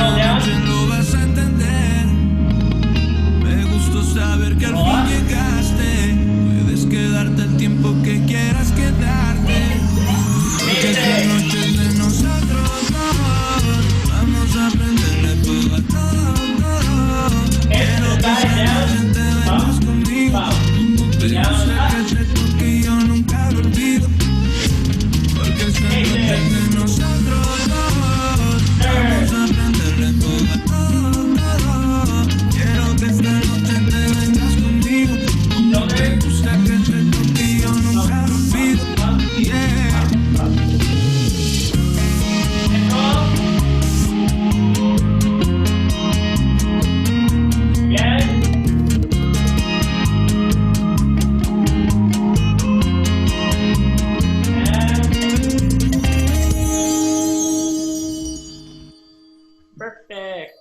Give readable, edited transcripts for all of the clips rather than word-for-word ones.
roll down. Lo vas a entender. Me gustó saber que al fin llegaste. Puedes quedarte el tiempo que quieras quedarte. Porque esta noche es de nosotros dos. Vamos a prenderle fuego a todo. Quiero que esta noche te vengas conmigo. Tengo un secreto que yo nunca lo olvido. Porque esta noche es de nosotros dos. Vamos a prenderle fuego a todo. Quiero que esta noche te vengas conmigo. Tengo un secreto que yo nunca lo olvido. Yeah. Perfect.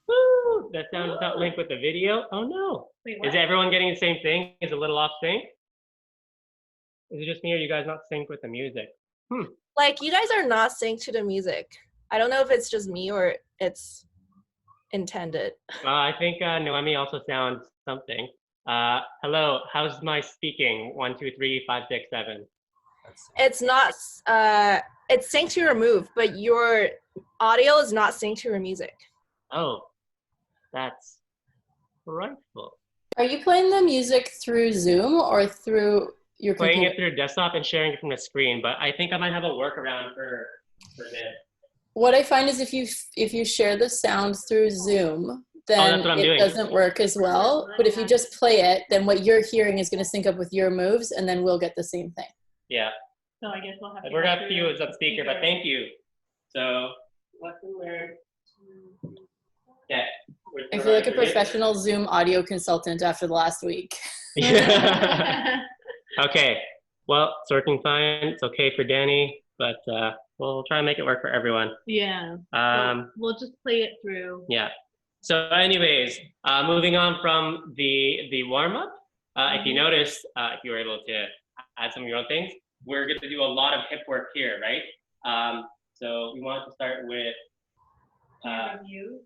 Woo! That sound is not linked with the video. Oh no. Wait, Is everyone getting the same thing? Is it a little off sync? Is it just me or you guys not sync with the music? Like, you guys are not synced to the music. I don't know if it's just me or it's intended. I think Noemi also sounds something. Hello, how's my speaking? 1, 2, 3, 5, 6, 7. It's not, it's synced to your move, but your audio is not synced to your music. Oh, that's frightful. Are you playing the music through Zoom or through your Playing computer? it through desktop and sharing it from the screen, but I think I might have a workaround for this. What I find is if you share the sound through Zoom, then that's what I'm it doing. doesn't work as well. But if you just play it, then what you're hearing is going to sync up with your moves, and then we'll get the same thing. Yeah, So I guess we'll have to we're go gonna have through you as a speaker, but speaker. thank you. So, lesson learned. Yeah. I feel like a professional Zoom audio consultant after the last week. Yeah. Okay. Well, it's working fine. It's okay for Danny, but we'll try and make it work for everyone. Yeah. We'll just play it through. Yeah. So anyways, moving on from the warm-up, if you notice, if you were able to add some of your own things, we're going to do a lot of hip work here, right? So we want to start with, Review.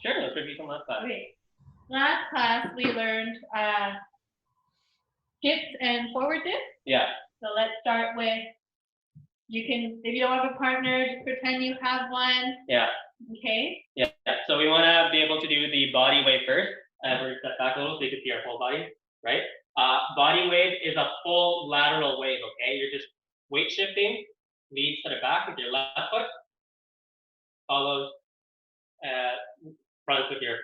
sure, let's review some last class. Okay. Last class we learned dips and forward dips. Yeah. So let's start with, you can, if you don't have a partner, just pretend you have one. Yeah. Okay. Yeah. So we want to be able to do the body wave first. We're step back a little so you can see our whole body, right? Body wave is a full lateral wave, okay? You're just weight shifting, lead to the back with your left foot, follows front with your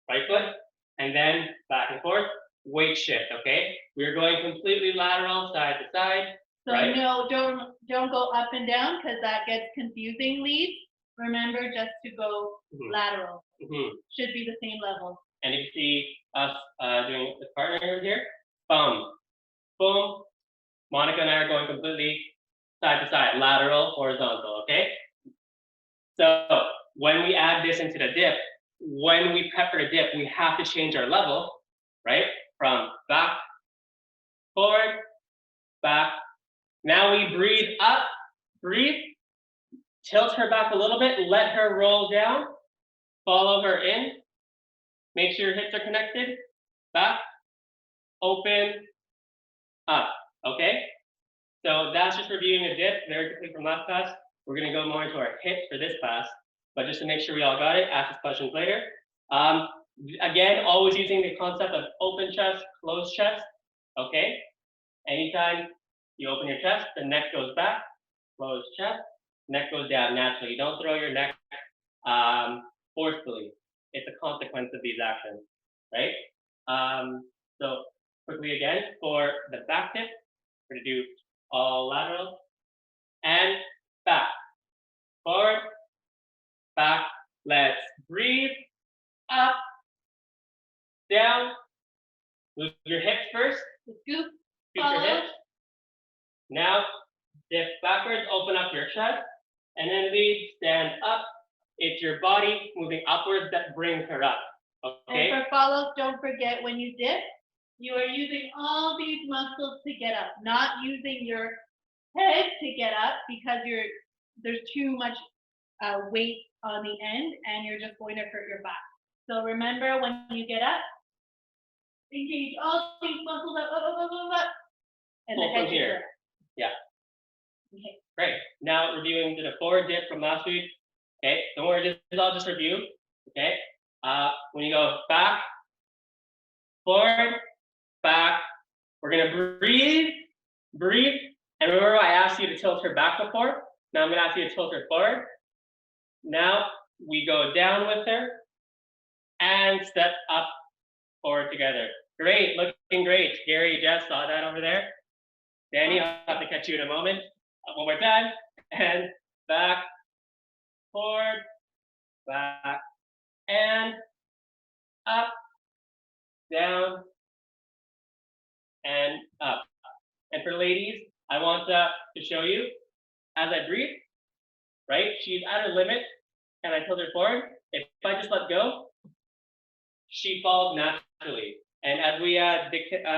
right foot, and then back and forth, weight shift, okay? We're going completely lateral, side to side. So right? no, don't go up and down because that gets confusing leads. Remember just to go lateral. Should be the same level. And if you see us doing the partner here, boom, boom. Monica and I are going completely side to side, lateral, horizontal, okay? So when we add this into the dip, when we prep for the dip, we have to change our level, right? From back, forward, back. Now we breathe up, breathe, tilt her back a little bit, let her roll down, follow her in, make sure your hips are connected, back, open, up, okay? So that's just reviewing the dip very quickly from last class. We're gonna go more into our hips for this class, but just to make sure we all got it, ask us questions later. Again, always using the concept of open chest, closed chest, okay? Anytime you open your chest, the neck goes back, closed chest, neck goes down naturally. You don't throw your neck forcefully. It's a consequence of these actions, right? So quickly again, for the back dip, we're gonna do all lateral and back, forward, back. Let's breathe, up, down. Move your hips first. Scoop, Scoop your follow. hips. Now dip backwards, open up your chest, and then lead, stand up. It's your body moving upwards that brings her up. Okay. And for follows, don't forget when you dip, you are using all these muscles to get up, not using your head to get up because there's too much weight on the end, and you're just going to hurt your back. So remember, when you get up, engage all these muscles up, and the Pull head from here. should go up. Yeah. Okay. Great. Now reviewing to the forward dip from last week. Okay, don't worry, this is all just review. Okay. When you go back, forward, back, we're gonna breathe, and remember I asked you to tilt her back before. Now I'm gonna ask you to tilt her forward. Now we go down with her and step up forward together. Great, looking great. Gary, Jess, saw that over there. Danny, I'll have to catch you in a moment. One more time, and back, forward, back, and up, down, and up. And for ladies, I want to show you, as I breathe, right? She's at her limit, and I tilt her forward. If I just let go, she falls naturally. And as we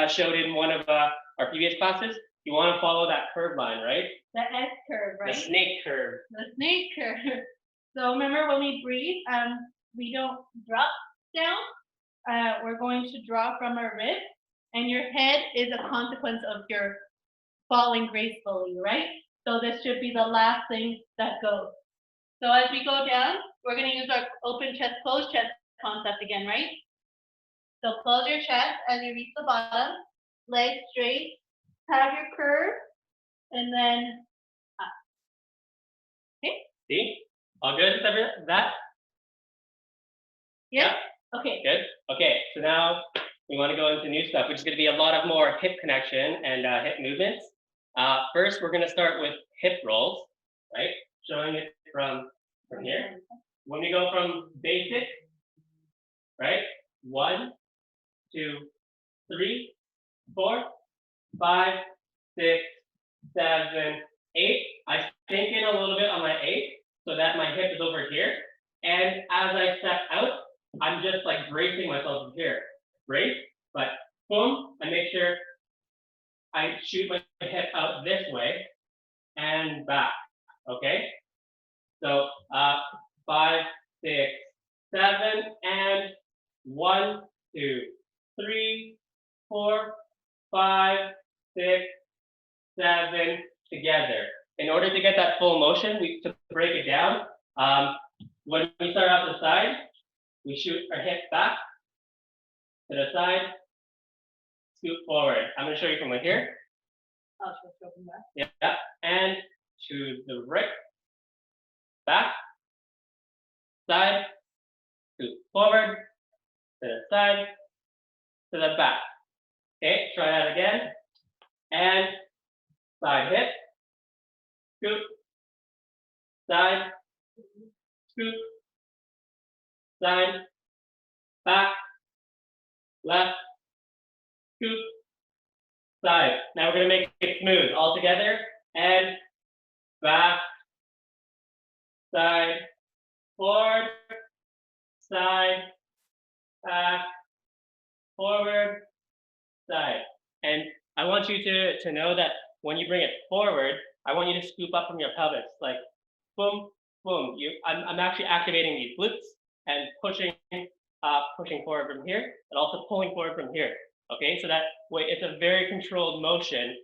showed in one of our previous classes, you want to follow that curve line, right? The S curve, right? The snake curve. The snake curve. So remember, when we breathe, we don't drop down. We're going to draw from our rib, and your head is a consequence of your falling gracefully, right? So this should be the last thing that goes. So as we go down, we're going to use our open chest, closed chest concept again, right? So close your chest as you reach the bottom, legs straight, have your curve, and then up. Okay? See? All good with that? Yep. Okay. Good. Okay, so now we want to go into new stuff, which is going to be a lot of more hip connection and hip movements. First, we're going to start with hip rolls, right? Showing it from here. When we go from basic, right? 1, 2, 3, 4, 5, 6, 7, 8. I sink in a little bit on my 8 so that my hip is over here. And as I step out, I'm just like bracing myself here. Brace, but boom, I make sure I shoot my hip out this way and back. Okay? So 5, 6, 7, and 1, 2, 3, 4, 5, 6, 7 together. In order to get that full motion, to break it down, when we start off the side, we shoot our hip back to the side, scoot forward. I'm going to show you from right here. Oh, so let's go from there. Yeah, and to the right, back, side, scoot forward, to the side, to the back. Okay, try that again. And side hip, scoot, side, scoot, side, back, left, scoot, side. Now we're going to make it smooth all together. And back, side, forward, side, back, forward, side. And I want you to know that when you bring it forward, I want you to scoop up from your pelvis, like boom, boom. I'm actually activating these glutes and pushing forward from here, and also pulling forward from here. Okay, so that way it's a very controlled motion.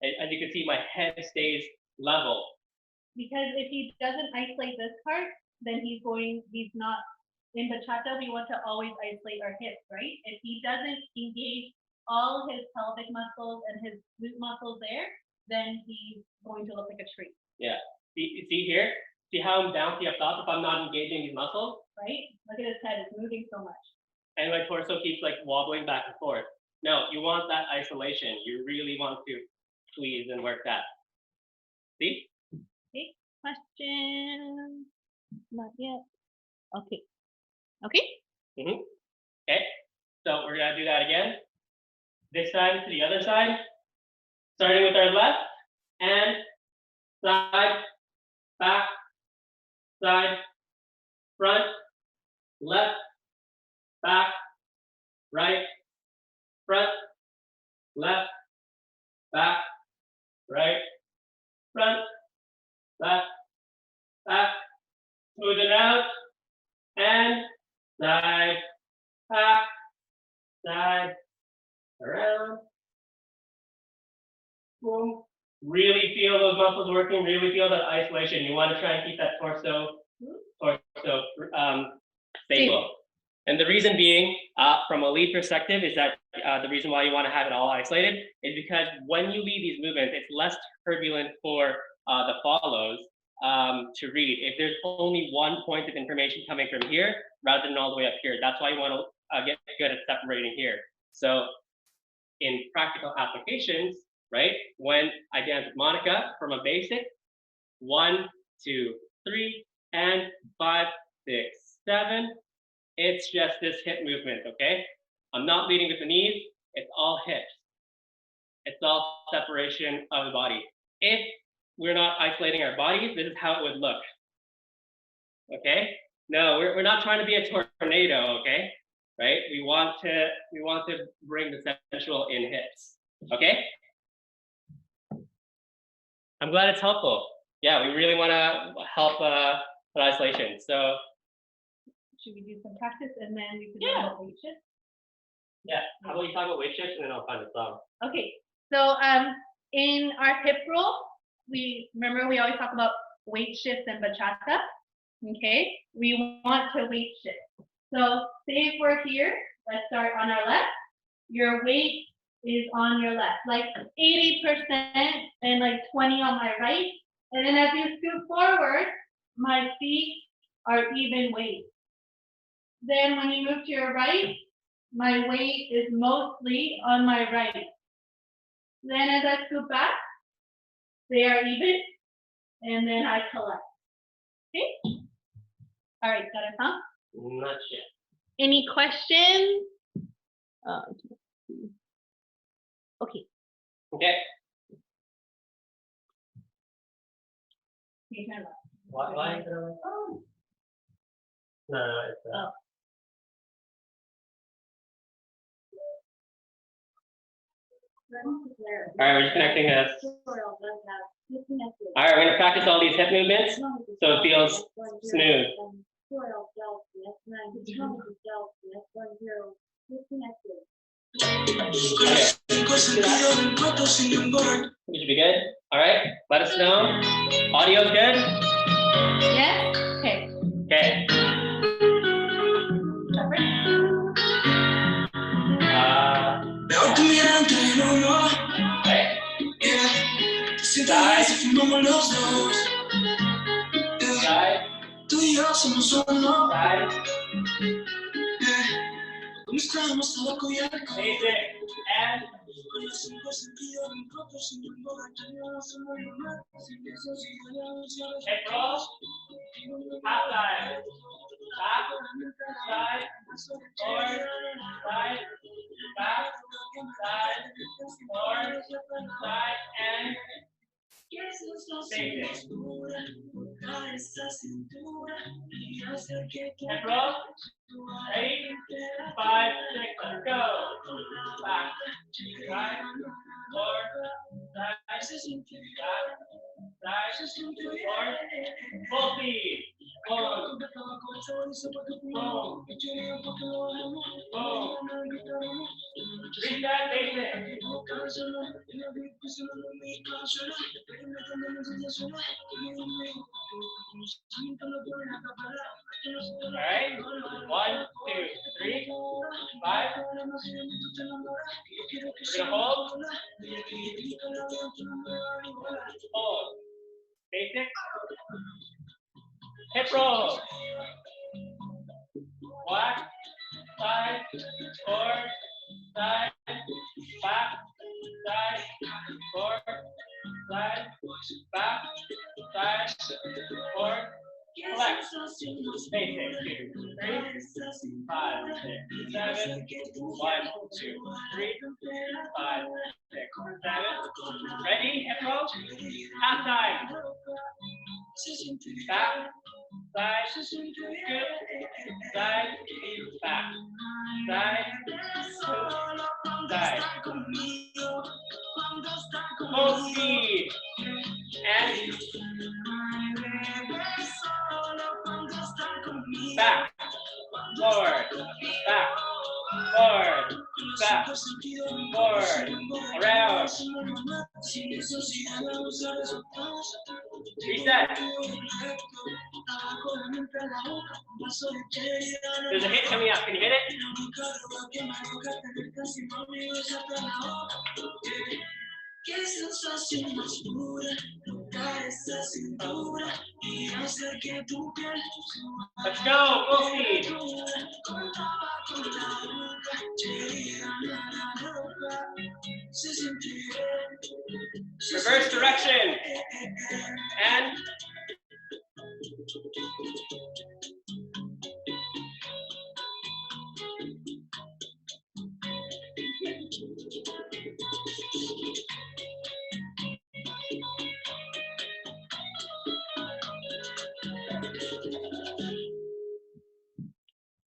As you can see, my head stays level. Because if he doesn't isolate this part, then he's not, in bachata, we want to always isolate our hips, right? If he doesn't engage all his pelvic muscles and his glute muscles there, then he's going to look like a tree. Yeah, see here? See how I'm bouncy up top if I'm not engaging these muscles? Right? Look at his head, it's moving so much. And my torso keeps like wobbling back and forth. No, you want that isolation. You really want to squeeze and work that. See? Okay, question? Not yet. Okay. Okay? Okay, so we're gonna do that again. This side to the other side. Starting with our left, and side, back, side, front, left, back, right, front, left, back, right, front, left, back, Smooth it out. And side, back, side, around. Boom. Really feel those muscles working, really feel that isolation. You want to try and keep that torso stable. And the reason being, from a lead perspective, is that the reason why you want to have it all isolated is because when you lead these movements, it's less turbulent for the follows to read. If there's only one point of information coming from here, rather than all the way up here, that's why you want to get good at separating here. So in practical applications, right, when I dance with Monica from a basic, 1, 2, 3, and 5, 6, 7, it's just this hip movement, okay? I'm not leading with the knees, it's all hips. It's all separation of the body. If we're not isolating our bodies, this is how it would look, okay? No, we're not trying to be a tornado, okay? Right? We want to bring the sensual in hips, okay? I'm glad it's helpful. Yeah, we really want to help with isolation. So should we do some practice and then we can Yeah. do weight shift? yeah, how about you talk about weight shifts and then I'll find a song. Okay, so in our hip roll, we always talk about weight shifts and bachata. Okay, we want to weight shift. So say if we're here, let's start on our left. Your weight is on your left, like 80% and like 20 on my right. And then as you scoot forward, my feet are even weight. Then when you move to your right, my weight is mostly on my right. Then as I scoot back, they are even, and then I collect. Okay? All right, got it, huh? Not yet. Any questions? Okay. Okay. Okay, turn left. Why is it on? Oh. No, it's Oh. All right, we're just connecting this. All right, we're gonna practice all these hip movements so it feels smooth. Okay. We should be good. All right, let us know. Audio's good? Yes? Okay. Okay. Okay. Side. Side. Side. Basic. And hip roll. Half side. Back. Side. Forward. Side. Back. Side. Forward. Side. And basic. Hip roll. Ready? 5, 6, let's go. Back. Side. Forward. Side. Back. Side. Forward. Full speed. Boom. Boom. Boom. Reset basic. All right. 1, 2, 3, 5. We're gonna hold. Hold. Basic. Hip roll. Back. Side. Forward. Side. Back. Side. Forward. Side. Back. Side. Forward. Collect. Basic. 2, 3, 5, 6, 7. 1, 2, 3, 5, 6, 7. Ready? Hip roll. Half time. Back. Side. Scoot. Side. Back. Side. Scoot. Side. Full speed. And back, forward, back, forward, back, forward, around. Reset. There's a hit coming up. Can you hit it? Let's go, full speed. Reverse direction. And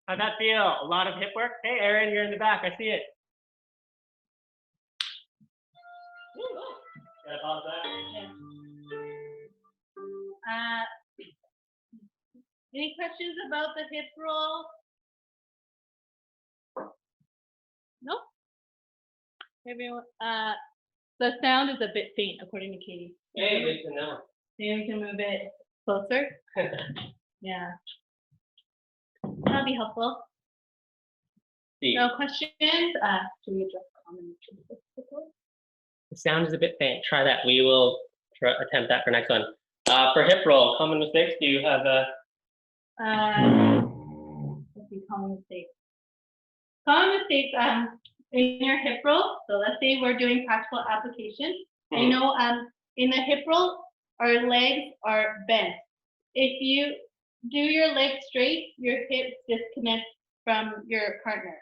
how'd that feel? A lot of hip work? Hey, Aaron, you're in the back. I see it. Gotta pause that. Any questions about the hip roll? No? Everyone, the sound is a bit faint, according to Katie. Hey, good to know. Maybe we can move it closer. Yeah. That'll be helpful. See, No questions? Should we address comments? the sound is a bit faint. Try that. We will attempt that for next one. For hip roll, common mistakes, do you have a... Let's see, common mistakes. Common mistakes in your hip roll. So let's say we're doing practical application. I know in the hip roll, our legs are bent. If you do your legs straight, your hips disconnect from your partner.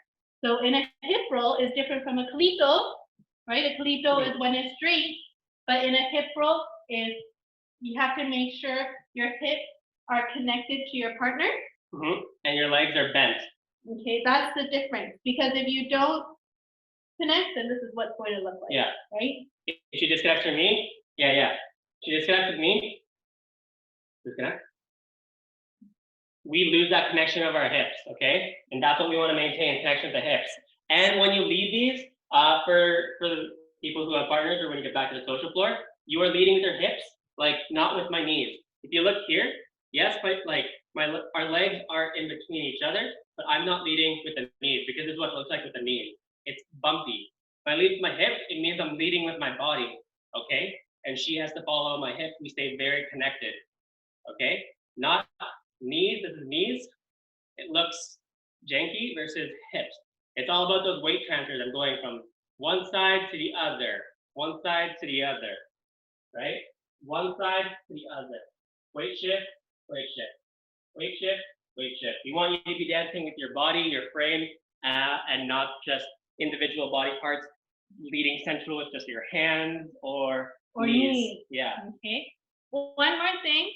So in a hip roll is different from a calito, right? A calito is when it's straight, but in a hip roll is you have to make sure your hips are connected to your partner. And your legs are bent. Okay, that's the difference. Because if you don't connect, then this is what's going to look like. Yeah. Right? If she disconnects from me, yeah. She disconnects with me, disconnect. We lose that connection of our hips, okay? And that's what we want to maintain, connection with the hips. And when you lead these, for the people who have partners or when you get back to the social floor, you are leading with your hips, like not with my knees. If you look here, yes, but like our legs are in between each other, but I'm not leading with the knees because this is what it looks like with the knees. It's bumpy. If I lead with my hips, it means I'm leading with my body, okay? And she has to follow my hips. We stay very connected, okay? Not knees, this is knees. It looks janky versus hips. It's all about those weight transfers. I'm going from one side to the other, one side to the other, right? One side to the other. Weight shift, weight shift, weight shift, weight shift. We want you to be dancing with your body, your frame, and not just individual body parts, leading central with just your hands or knees. Yeah. Okay. Well, one more thing.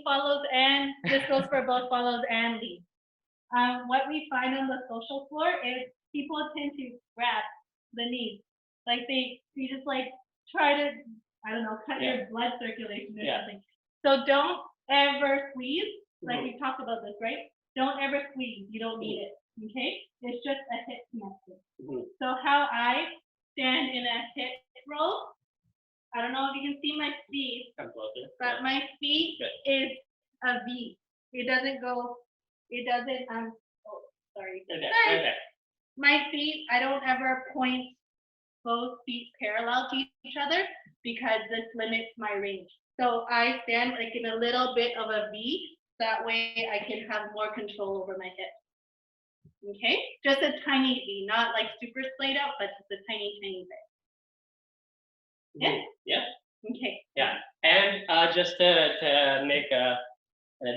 Follows and this goes for both follows and leads. What we find on the social floor is people tend to grab the knees. Like they just like try to, I don't know, cut your blood circulation or something. So don't ever squeeze. Like we talked about this, right? Don't ever squeeze. You don't need it. Okay? It's just a hip connection. So how I stand in a hip roll, I don't know if you can see my feet, but my feet is a V. It doesn't, sorry. My feet, I don't ever point both feet parallel to each other because this limits my range. So I stand like in a little bit of a V. That way I can have more control over my hips. Okay? Just a tiny V, not like super splayed out, but just a tiny bit. Yeah? Yeah. Okay. Yeah. And just to make an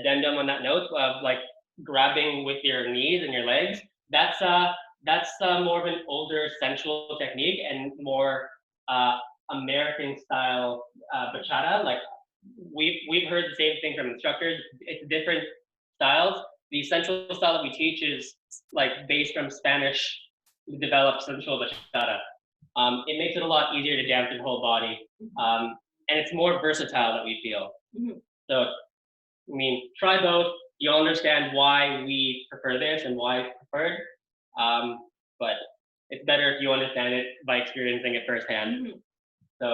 addendum on that note of like grabbing with your knees and your legs, that's more of an older sensual technique and more American style bachata. Like we've heard the same thing from instructors. It's different styles. The sensual style that we teach is like based from Spanish developed sensual bachata. It makes it a lot easier to dance your whole body, and it's more versatile that we feel. So, I mean, try both. you'll understand why we prefer this and why it's preferred. But it's better if you understand it by experiencing it firsthand. So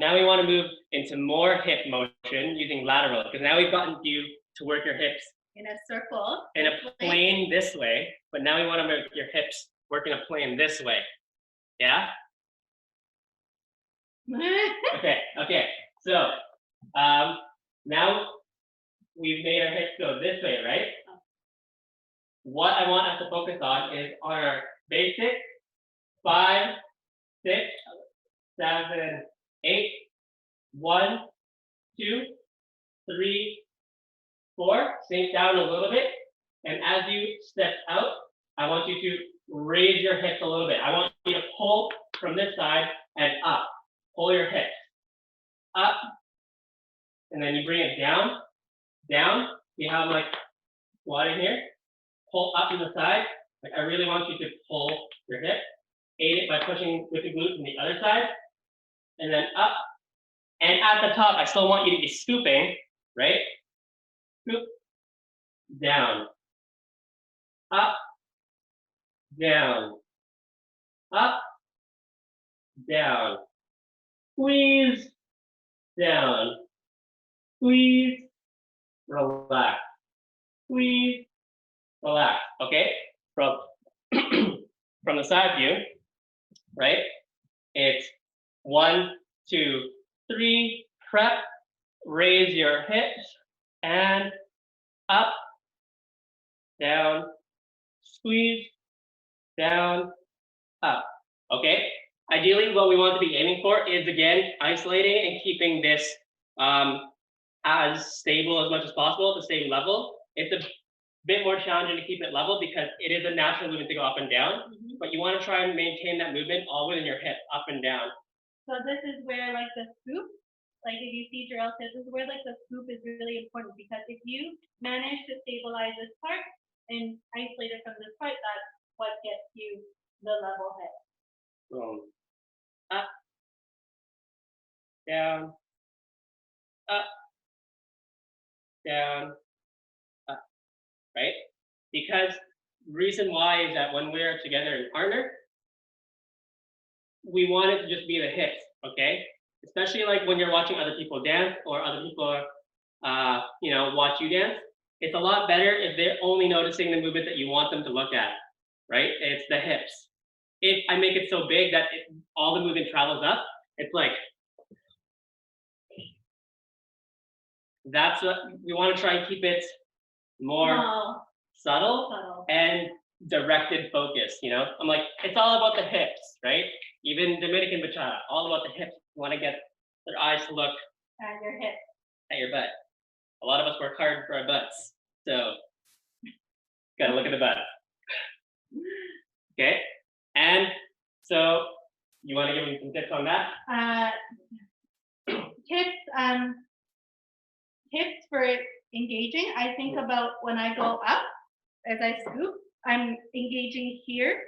now we want to move into more hip motion using lateral, because now we've gotten you to work your hips In a circle. in a plane this way, but now we want to make your hips work in a plane this way. Yeah? Okay. So now we've made our hips go this way, right? What I want us to focus on is on our basic 5, 6, 7, 8, 1, 2, 3, 4. Sink down a little bit. And as you step out, I want you to raise your hips a little bit. I want you to pull from this side and up. Pull your hips up. And then you bring it down, down. You have like squatting here. Pull up to the side. Like I really want you to pull your hip. Aid it by pushing with the glutes from the other side. And then up. And at the top, I still want you to be scooping, right? Scoop, down, up, down, up, down, squeeze, down, squeeze, relax, squeeze, relax, okay? From the side view, right? It's 1, 2, 3, prep, raise your hips, and up, down, squeeze, down, up, okay? Ideally, what we want to be aiming for is, again, isolating and keeping this as stable as much as possible to stay level. It's a bit more challenging to keep it level because it is a natural movement to go up and down, but you want to try and maintain that movement all within your hip, up and down. So this is where like the scoop, like if you see Jorelle says, this is where like the scoop is really important, because if you manage to stabilize this part and isolate it from this part, that's what gets you the level head. Boom. Up, down, up, down, up, right? Because reason why is that when we're together in partner, we want it to just be the hips, okay? Especially like when you're watching other people dance or other people, watch you dance. It's a lot better if they're only noticing the movement that you want them to look at, right? It's the hips. If I make it so big that all the movement travels up, it's like, that's what we want to try and keep it more subtle and directed focus, I'm like, it's all about the hips, right? Even Dominican bachata, all about the hips. You want to get their eyes to look at your hip, at your butt. A lot of us work hard for our butts, so gotta look at the butt. Okay, and so you want to give me some tips on that? Tips for engaging. I think about when I go up, as I scoop, I'm engaging here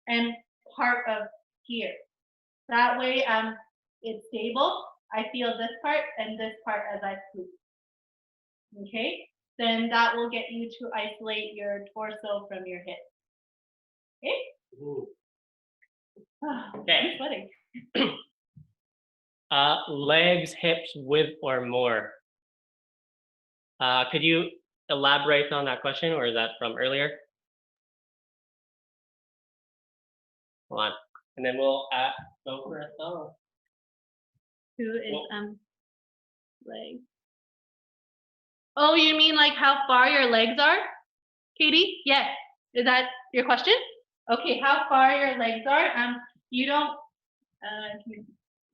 and part of here. That way, it's stable. I feel this part and this part as I scoop. Okay, then that will get you to isolate your torso from your hip. Okay. Ooh. Okay. I'm sweating. Legs, hips, with or more. Could you elaborate on that question, or is that from earlier? Hold on, and then we'll go for a song. Who is legs? Oh, you mean like how far your legs are, Katie? Yes. Is that your question? Okay, how far your legs are? You don't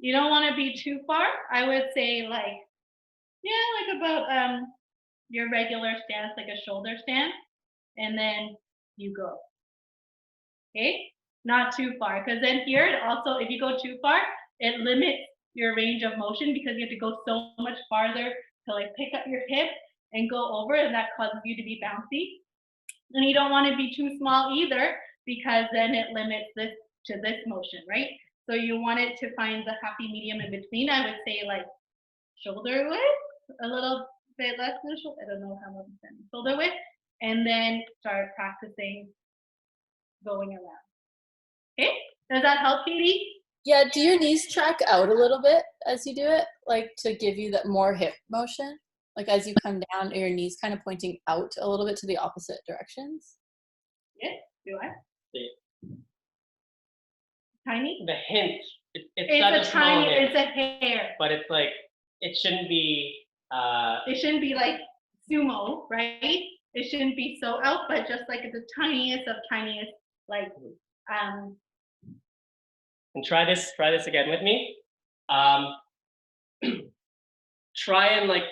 want to be too far. I would say like about your regular stance, like a shoulder stance, and then you go. Okay, not too far, because then here it also, if you go too far, it limits your range of motion because you have to go so much farther to like pick up your hip and go over, and that causes you to be bouncy. And you don't want to be too small either, because then it limits this to this motion, right? So you want it to find the happy medium in between. I would say like shoulder width, a little bit less neutral. I don't know how much I'm standing shoulder width. And then start practicing going around. Okay? Does that help, Katie? Yeah, do your knees track out a little bit as you do it? Like to give you that more hip motion? Like as you come down, are your knees kind of pointing out a little bit to the opposite directions? Yes, do I? The, Tiny? the hint. It's It's such a small tiny, hint, it's a hair. but it's like it shouldn't be. It shouldn't be like sumo, right? It shouldn't be so out, but just like the tiniest of tiniest, like And try this again with me. Try and like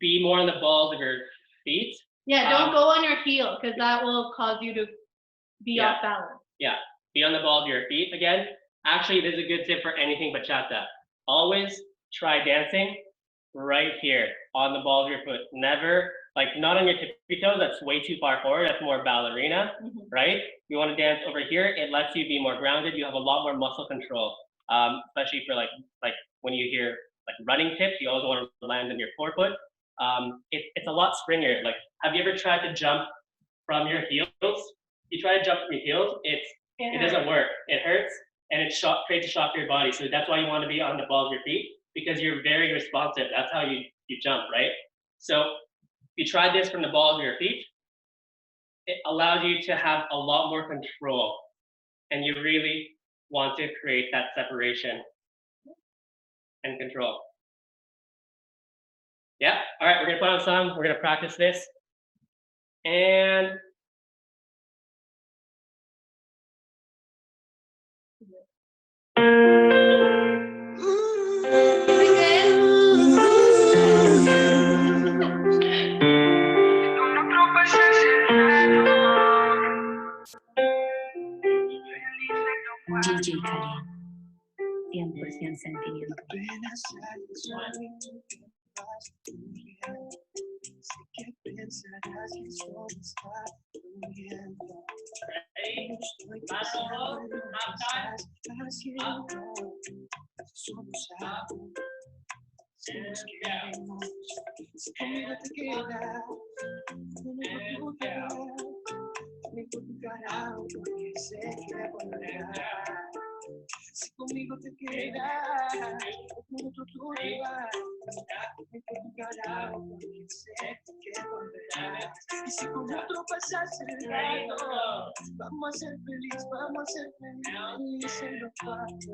be more on the balls of your feet. yeah, don't go on your heel because that will cause you to be off balance. Yeah, be on the balls of your feet again. Actually, this is a good tip for anything bachata. Always try dancing right here on the balls of your foot. Never, like not on your tippy toes, that's way too far forward. That's more ballerina, right? You want to dance over here. It lets you be more grounded. You have a lot more muscle control, especially for like when you hear like running tips, you always want to land on your forefoot. It's a lot springier. Like, have you ever tried to jump from your heels? You try to jump from your heels, it doesn't work. It hurts and it creates a shock to your body. So that's why you want to be on the balls of your feet because you're very responsive. That's how you jump, right? So if you try this from the balls of your feet, it allows you to have a lot more control and you really want to create that separation and control. Yeah, all right, we're gonna put on some, we're gonna practice this. And DJ Karim, 100% sentimiento. Apenas hay un sueño que vas fluyendo. Sé que pensarás que solo está fluyendo. No estoy pensando en lo que estás haciendo. Somos algo, si nos queremos. Si conmigo te quedas, conmigo tú te vas. Me tocará porque sé que volverás. Si conmigo te quedas, con otro tú te vas. Me tocará porque sé que volverás. Y si con otro pasas el rato, vamos a ser feliz en los cuatro.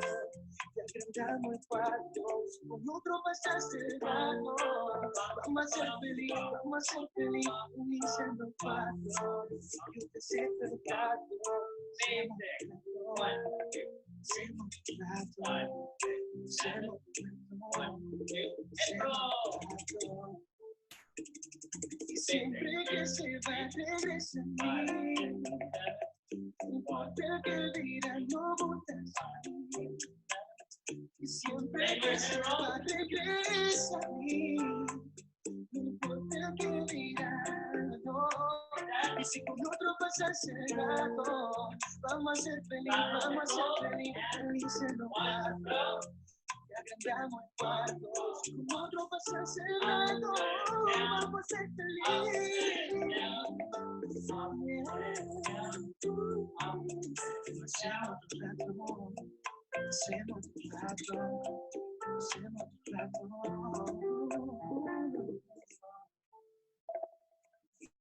Te agrandamos el cuarto. Si con otro pasas el rato, vamos a ser feliz en los cuatro. Yo te sé percato. Y siempre que se va regresa a mí. No importa que dirán, no votas a mí. Y siempre que se va regresa a mí. No importa que dirán, no. Y si con otro pasas el rato, vamos a ser feliz en los cuatro. Y agrandamos el cuarto. Si con otro pasas el rato, vamos a ser feliz. Hacemos tu rato, hacemos tu rato, hacemos tu rato.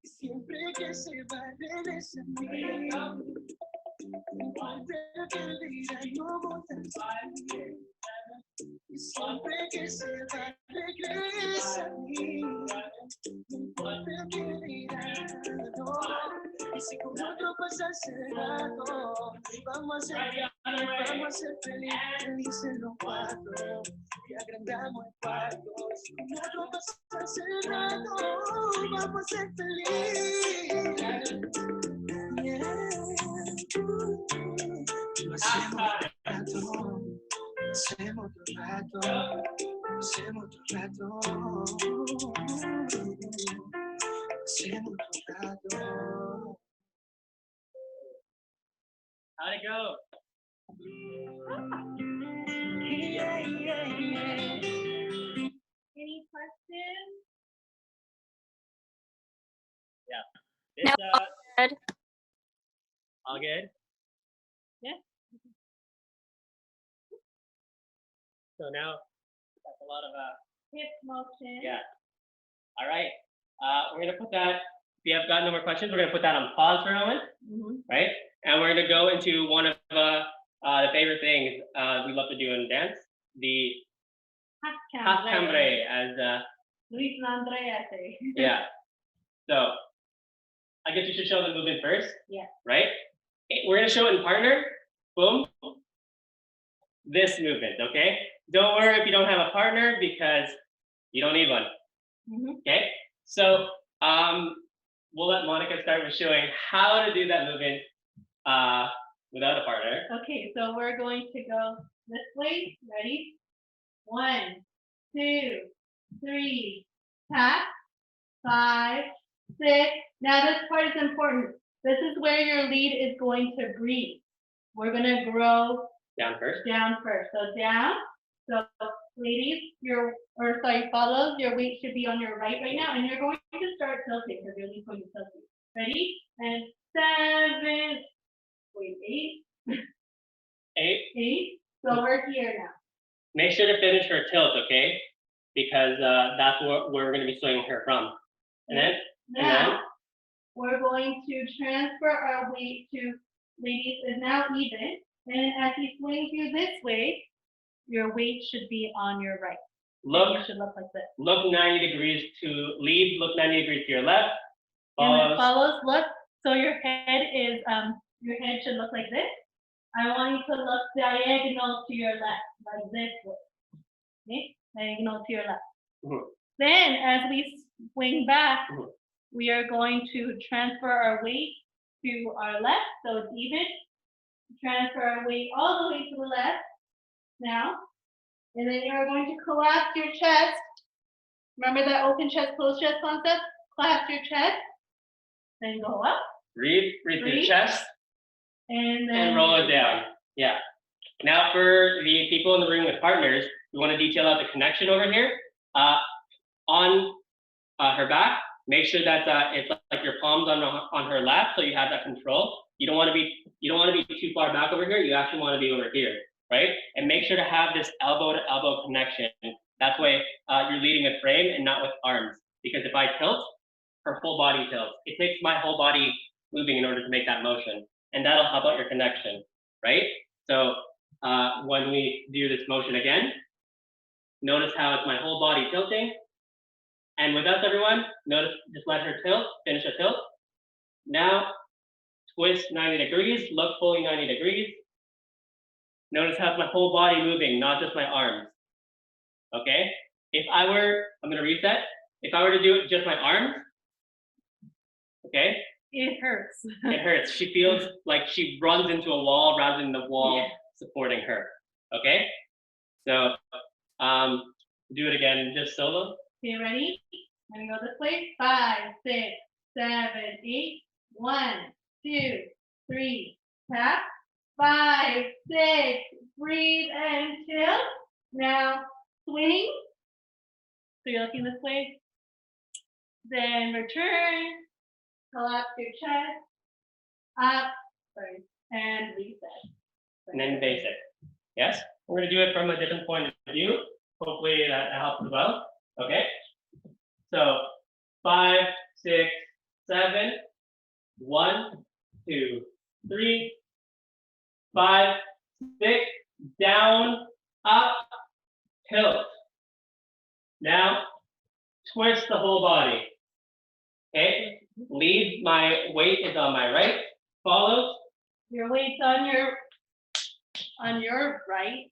Siempre que se va regresa a mí. No importa que dirán, no votas a mí. Y siempre que se va regresa a mí. No importa que dirán, no. Y si con otro pasas el rato, vamos a ser feliz en los cuatro. Y agrandamos el cuarto. Si con otro pasas el rato, vamos a ser feliz. Hacemos tu rato, hacemos tu rato, hacemos tu rato. how'd it go? Any questions? This, No, good. all good? Yeah. So now, that's a lot of, Hip motion. yeah. All right. We're gonna put that, if you have got no more questions, we're gonna put that on pause for a moment, right? And we're gonna go into one of the favorite things we love to do in dance, the half cambre, as Luis and Andrea say. yeah. So I guess you should show the movement first. Yeah. Right? We're gonna show it in partner. Boom. This movement, okay? Don't worry if you don't have a partner because you don't need one. Okay? So we'll let Monica start with showing how to do that movement without a partner. Okay, so we're going to go this way. Ready? 1, 2, 3, tap, 5, 6. Now this part is important. This is where your lead is going to breathe. We're going to grow Down first. down first. So down. So ladies, fellows, your weight should be on your right now, and you're going to start tilting because your lead's going to tilt you. Ready? And 7. Wait, 8. 8. So we're here now. Make sure to finish her tilt, okay? Because that's where we're going to be swinging her from. And then? Now, we're going to transfer our weight to, ladies, is now even. And as you swing you this way, your weight should be on your right. Look, You should look like this. look 90 degrees to lead, look 90 degrees to your left. And then Follows. follows, look. So your head should look like this. I want you to look diagonal to your left, like this way. Okay? Diagonal to your left. Then, as we swing back, we are going to transfer our weight to our left, so it's even. Transfer our weight all the way to the left now. And then you're going to collapse your chest. Remember that open chest, closed chest concept? Collapse your chest. Then go up. Breathe through the chest. And then And roll it down. Yeah. Now for the people in the room with partners, we want to detail out the connection over here. On her back, make sure that it's like your palms on her lap, so you have that control. You don't want to be too far back over here. You actually want to be over here, right? And make sure to have this elbow to elbow connection. That's why you're leading with frame and not with arms. Because if I tilt, her whole body tilts. It takes my whole body moving in order to make that motion, and that'll help out your connection, right? So when we do this motion again, notice how it's my whole body tilting. And with us, everyone, notice, just let her tilt, finish a tilt. Now, twist 90 degrees, look fully 90 degrees. Notice how it's my whole body moving, not just my arms. Okay? I'm gonna reset. If I were to do it just my arms, okay? it hurts. It hurts. She feels like she runs into a wall rather than the wall supporting her. Okay? So do it again, just solo. Okay, ready? I'm gonna go this way. 5, 6, 7, 8. 1, 2, 3. Tap. 5, 6. Breathe and tilt. Now swing. So you're looking this way. Then return. Collapse your chest. Up. Sorry. And reset. And then basic. Yes? We're gonna do it from a different point of view. Hopefully that helps as well. Okay? So 5, 6, 7. 1, 2, 3, 5, 6. Down, up, tilt. Now twist the whole body. Okay? Lead, my weight is on my right. Follows. Your weight's on your right.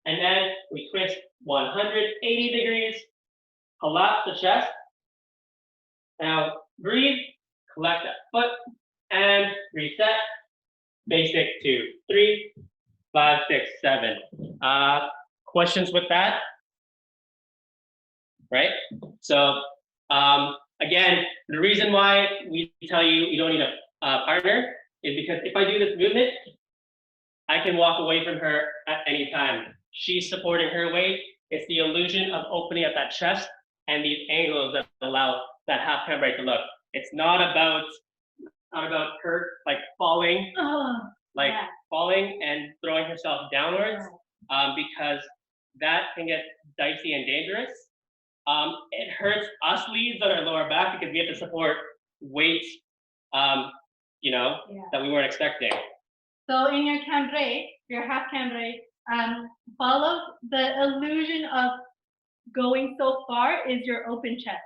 And then we twist 180 degrees, collapse the chest. Now breathe, collect that foot, and reset. Basic 2, 3, 5, 6, 7. Questions with that? Right? So again, the reason why we tell you you don't need a partner is because if I do this movement, I can walk away from her at any time. She's supporting her weight. It's the illusion of opening up that chest and these angles that allow that half cambrai to look. It's not about her like falling, like yeah. falling and throwing herself downwards, because that can get dicey and dangerous. It hurts us leads on our lower back because we have to support weight, that we weren't expecting. So in your cambrai, your half cambrai, follow the illusion of going so far is your open chest.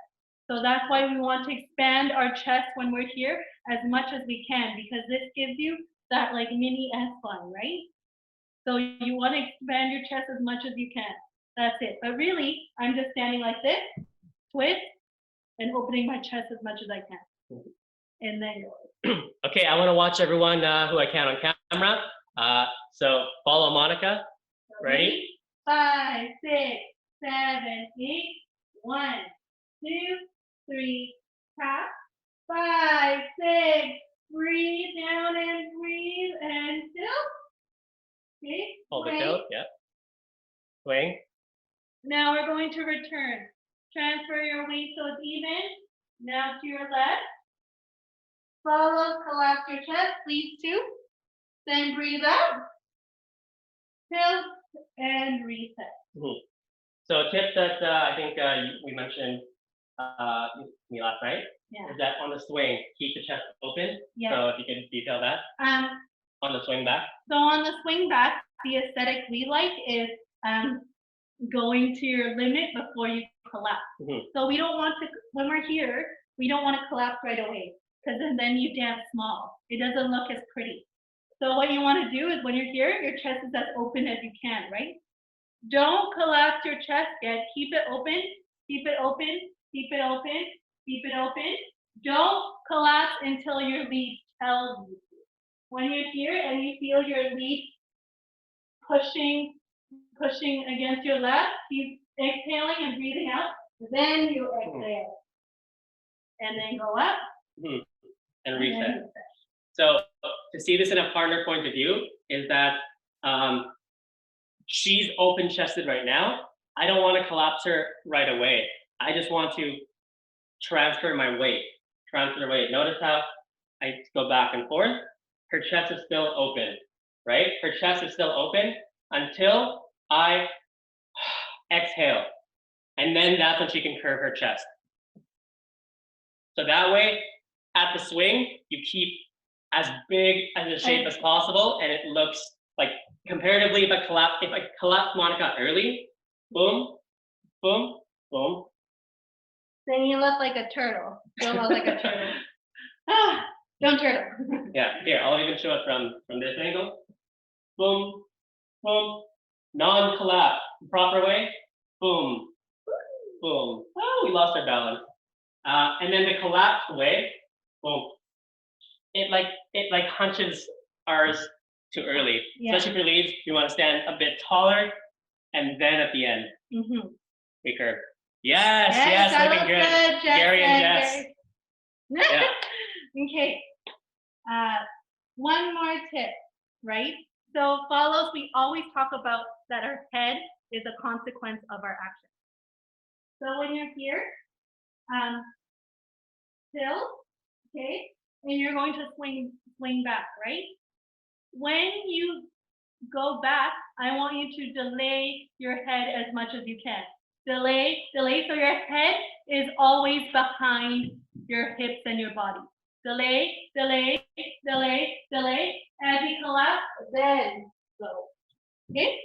So that's why we want to expand our chest when we're here as much as we can, because this gives you that like mini S-line, right? So you want to expand your chest as much as you can. That's it. But really, I'm just standing like this, twist, and opening my chest as much as I can. And then Okay, I want to watch everyone who I can on camera. So follow Monica. Ready? 5, 6, 7, 8. 1, 2, 3. Tap. 5, 6. Breathe down and breathe and tilt. Okay. Hold the swing. tilt. Yeah. Swing. Now we're going to return. Transfer your weight so it's even. Now to your left. Follow, collapse your chest, please too. Then breathe out. Tilt and reset. Mm-hmm. So a tip that I think we mentioned me last night is that on the swing, keep the chest open. Yes. So if you can detail that on the swing back. So on the swing back, the aesthetic we like is going to your limit before you collapse. Mm-hmm. So we don't want to, when we're here, we don't want to collapse right away because then you dance small. It doesn't look as pretty. So what you want to do is when you're here, your chest is as open as you can, right? Don't collapse your chest yet. Keep it open, keep it open, keep it open, keep it open. Don't collapse until your lead tells you to. When you're here and you feel your lead pushing against your left, keep exhaling and breathing out. Then you exhale. And then go up. Mm-hmm. And reset. So to see this in a partner point of view is that she's open chested right now. I don't want to collapse her right away. I just want to transfer my weight. Notice how I go back and forth. Her chest is still open, right? Her chest is still open until I exhale. And then that's when she can curve her chest. So that way, at the swing, you keep as big as a shape as possible, and it looks like comparatively, if I collapse Monica early, boom, boom, boom. Then you look like a turtle. Don't look like a turtle. Don't turtle. Yeah, here, I'll even show it from this angle. Boom, boom, non-collapse, proper way, boom, boom. Oh, we lost our balance. And then the collapsed way, boom. It hunches ours too early. Yeah. Especially for leads, you want to stand a bit taller, and then at the end, we curve. Yes, looking good. Gary and Jess. Yeah. Okay. One more tip, right? So follows, we always talk about that our head is a consequence of our actions. So when you're here, tilt, okay, and you're going to swing back, right? When you go back, I want you to delay your head as much as you can. Delay, so your head is always behind your hips and your body. Delay, delay, delay, delay. As you collapse, then go. Okay?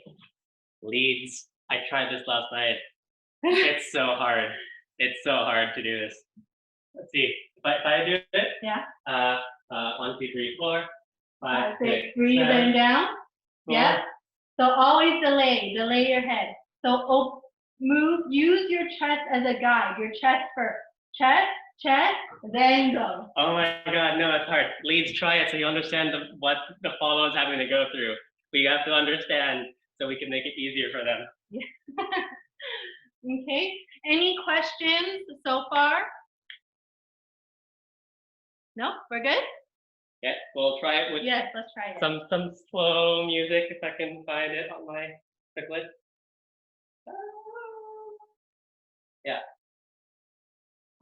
Leads. I tried this last night. It's so hard. It's so hard to do this. Let's see. If I do it. Yeah. 1, 2, 3, 4, 5, 6. Breathe 7, in down. 4. Yeah. So always delay your head. So move, use your chest as a guide. Your chest first. Chest, then go. Oh my God, no, it's hard. Leads, try it so you understand what the follow is having to go through. We have to understand so we can make it easier for them. Yeah. Okay. Any questions so far? No, we're good? Yeah, we'll try it with let's try it. Some slow music if I can find it on my quick list. Yeah.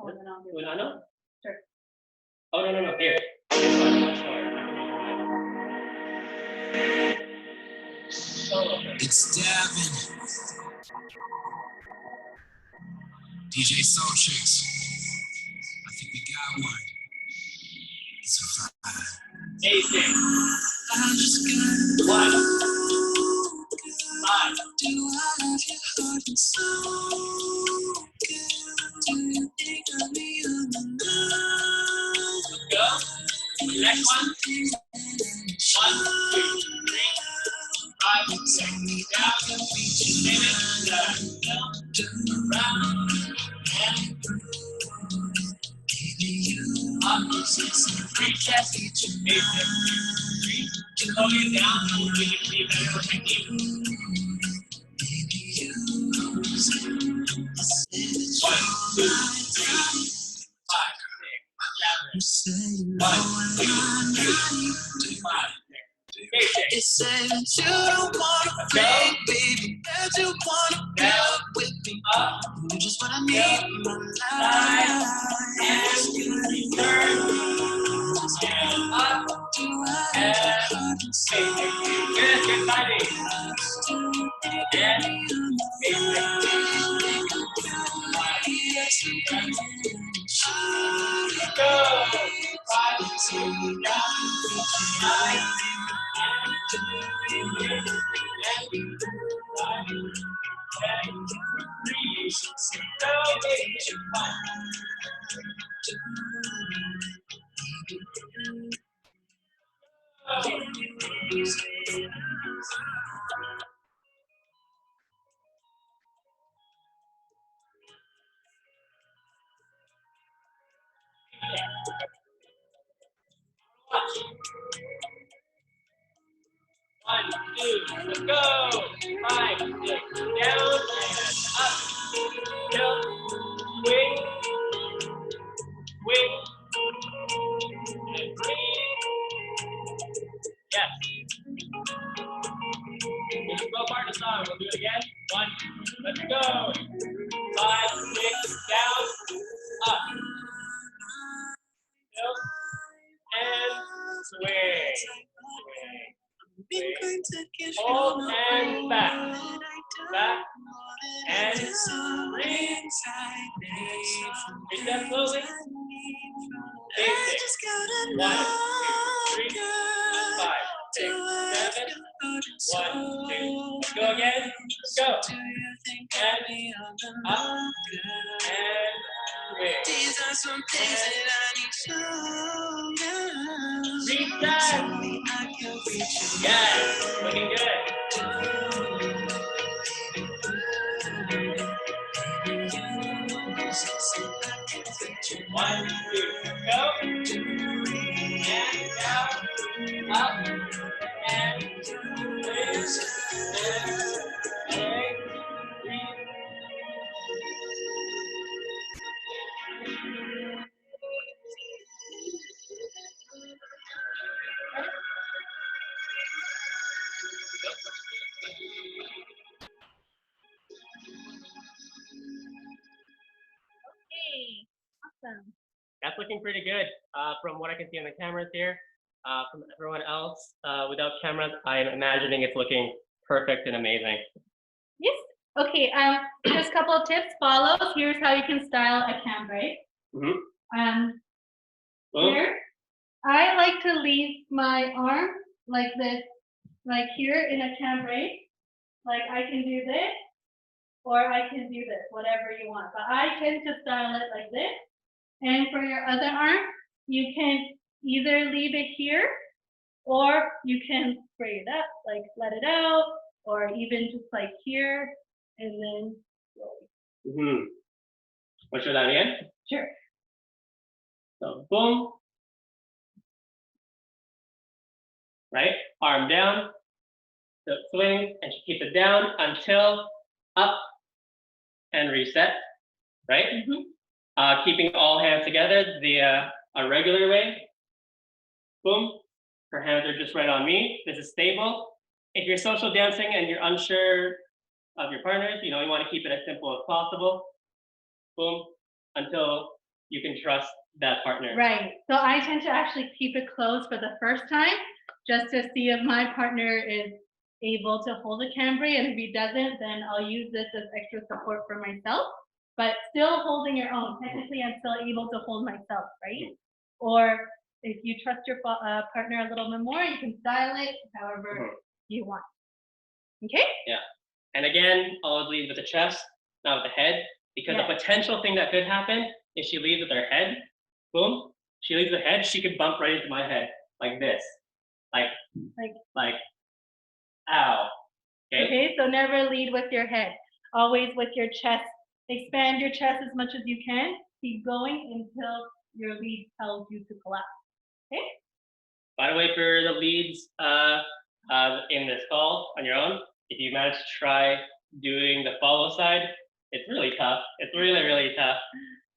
Oh, and then I'll do Unano? Sure. Oh, no. Here. This one, much slower. It's Davin. DJ Soul Chicks. I think we got one. It's a vibe. Basic. I just got 1, 5. Do I have your heart and soul? Do you think of me on the night? Go. Next one. 1, 2, 3, 5, 6. Down. Finish. Around. And up. Reach that. Basic. 3. Slowly down. We can see better technique. 1, 2, 3, 5, 6, 7. 1, 2, 3, 5, 6. Basic. You say that you don't wanna play, baby, that you wanna build with me. Up. You just wanna need my life. And return. And up. And basic. Good timing. And basic. Go. 5, 6, down. 9. One, two, let's go. 5, 6, down and up. Tilt, swing, swing, and breathe. Yes. We'll just go part of the song. We'll do it again. 1, let's go. 5, 6, down, up. Tilt, and swing. Hold and back. Back. And breathe. Reach that slowly. Basic. 1, 2, 3, 5, 6, 7. 1, 2. Let's go again. Let's go. And up. And swing. These are some things that I need to Reach that. I can reach you. Yes. Looking good. 1, 2, go. And down, up, and swing, and breathe. Okay, awesome. That's looking pretty good from what I can see on the cameras here. From everyone else without cameras, I'm imagining it's looking perfect and amazing. Yes. Okay. Just a couple of tips. Follow. Here's how you can style a cambray. Here, I like to leave my arm like this, like here in a cambray. Like I can do this, or I can do this, whatever you want. But I tend to style it like this. And for your other arm, you can either leave it here, or you can spray it up, like let it out, or even just like here, and then slowly. Let's show that again. Sure. So boom. Right? Arm down. So swing and keep it down until up and reset. Right? Keeping all hands together a regular way. Boom. Her hands are just right on me. This is stable. If you're social dancing and you're unsure of your partners, you want to keep it as simple as possible. Boom. Until you can trust that partner. Right. So I tend to actually keep it closed for the first time, just to see if my partner is able to hold a cambrai, and if he doesn't, then I'll use this as extra support for myself. But still holding your own. Technically, I'm still able to hold myself, right? Or if you trust your partner a little bit more, you can style it however you want. Okay? Yeah. And again, always lead with the chest, not with the head, because a potential thing that could happen is she leads with her head. Boom. She leads with the head. She could bump right into my head like this, like ow. Okay. Okay. So never lead with your head. Always with your chest. Expand your chest as much as you can. Keep going until your lead tells you to collapse. Okay. By the way, for the leads in this call on your own, if you manage to try doing the follow side, it's really tough. It's really, really tough.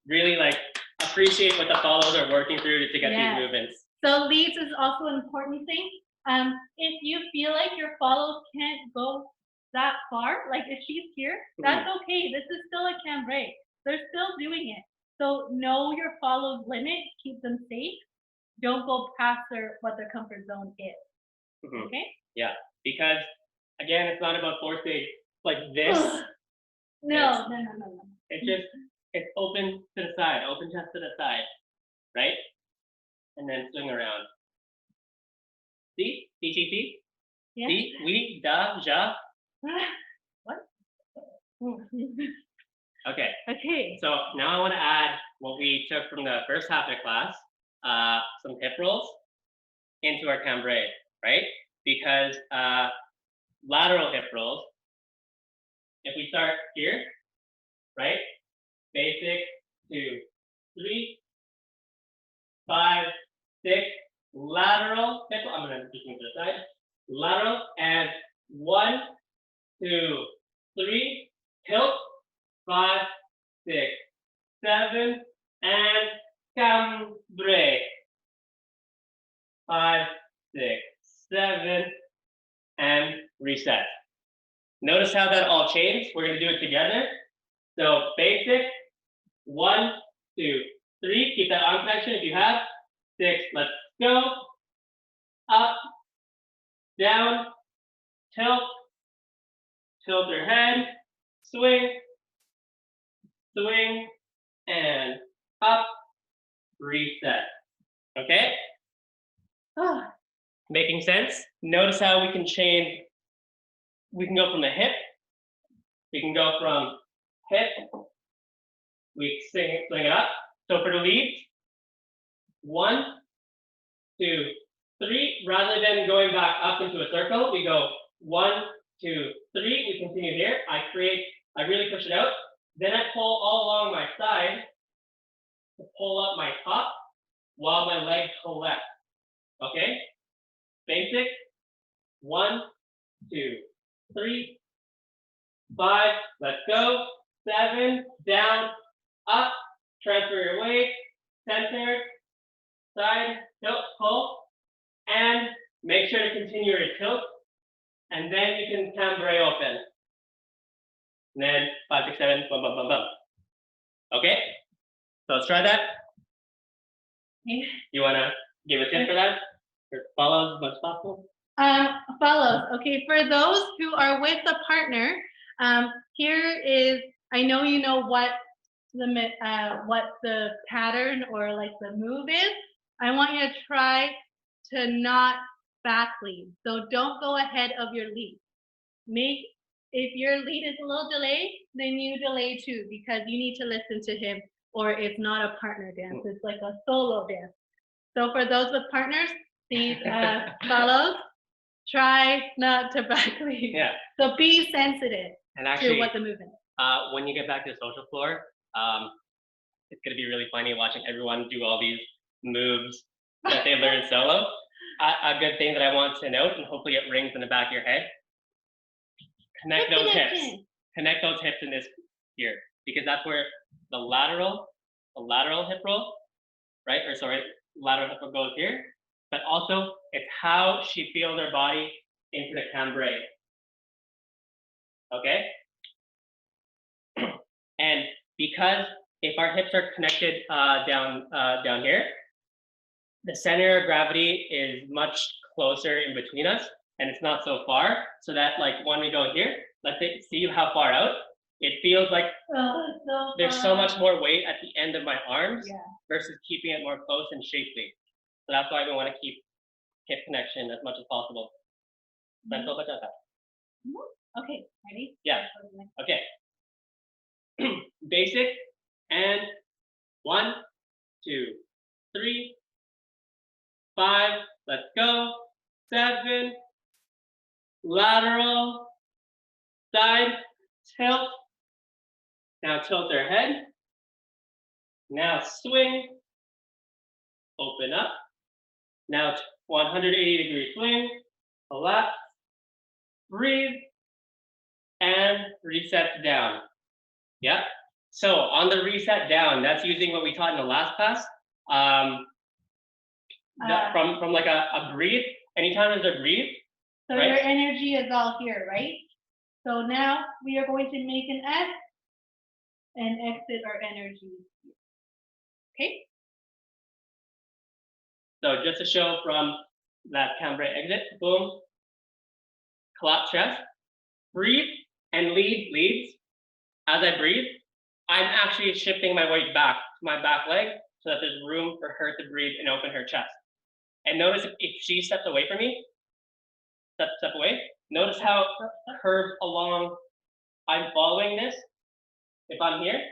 Really appreciate what the follows are working through to get these movements. So leads is also an important thing. If you feel like your follows can't go that far, like if she's here, that's okay. This is still a cambrai. They're still doing it. So know your follows limit, keep them safe. Don't go past what their comfort zone is. Okay? Yeah, because again, it's not about forcing like this. No. It's open to the side, open chest to the side, right? And then swing around. See? See? Yeah. See? Oui, da, ja. What? Okay. Okay. So now I want to add what we took from the first half of the class, some hip rolls into our cambrai, right? Because lateral hip rolls, if we start here, right? Basic, 2, 3, 5, 6, lateral hip roll. I'm going to just move to the side. Lateral, and 1, 2, 3, tilt, 5, 6, 7, and cambrai. 5, 6, 7, and reset. Notice how that all changed. We're going to do it together. So basic, 1, 2, 3. Keep that arm connection if you have. 6, let's go. Up, down, tilt her head, swing, and up, reset. Okay? Making sense? Notice how we can change. We can go from the hip. We can go from hip. We swing it up. So for the leads, 1, 2, 3. Rather than going back up into a circle, we go 1, 2, 3. We continue here. I really push it out. Then I pull all along my side to pull up my top while my legs collect. Okay? Basic. 1, 2, 3, 5. Let's go. 7. Down. Up. Transfer your weight. Center. Side. Tilt. Pull. And make sure to continue your tilt. And then you can cambrai open. And then 5, 6, 7. Bum, bum, bum, bum. Okay? So let's try that. You want to give a tip for that? Or follow as much as possible? Follows. Okay, for those who are with a partner, here is, I know you know what the pattern or like the move is. I want you to try to not back lead. So don't go ahead of your lead. If your lead is a little delayed, then you delay too, because you need to listen to him, or it's not a partner dance. It's like a solo dance. So for those with partners, please follow. Try not to back lead. Yeah. So be sensitive to what the movement is. When you get back to the social floor, it's going to be really funny watching everyone do all these moves that they learn solo. A good thing that I want to note, and hopefully it rings in the back of your head, connect those hips. Connect those hips in this here, because that's where the lateral hip roll, right? Or sorry, lateral hip roll goes here. But also, it's how she feels her body into the cambrai. Okay? And because if our hips are connected down here, the center of gravity is much closer in between us, and it's not so far. So that like when we go here, let's say, see how far out. It feels like there's so much more weight at the end of my arms versus keeping it more close and shapely. So that's why we want to keep hip connection as much as possible. Mental bachata. Okay, ready? Yeah. Okay. Basic and 1, 2, 3, 5. Let's go. 7. Lateral. Side. Tilt. Now tilt our head. Now swing. Open up. Now 180-degree swing. Collapse. Breathe. And reset down. Yeah. So on the reset down, that's using what we taught in the last class. From like a breathe. Anytime there's a breathe. So right? Your energy is all here, right? So now we are going to make an S and exit our energy. Okay? So just to show from that cambrai exit, boom, collapse chest, breathe and leads. As I breathe, I'm actually shifting my weight back to my back leg so that there's room for her to breathe and open her chest. And notice if she steps away from me, step away, notice how curved along, I'm following this. If I'm here,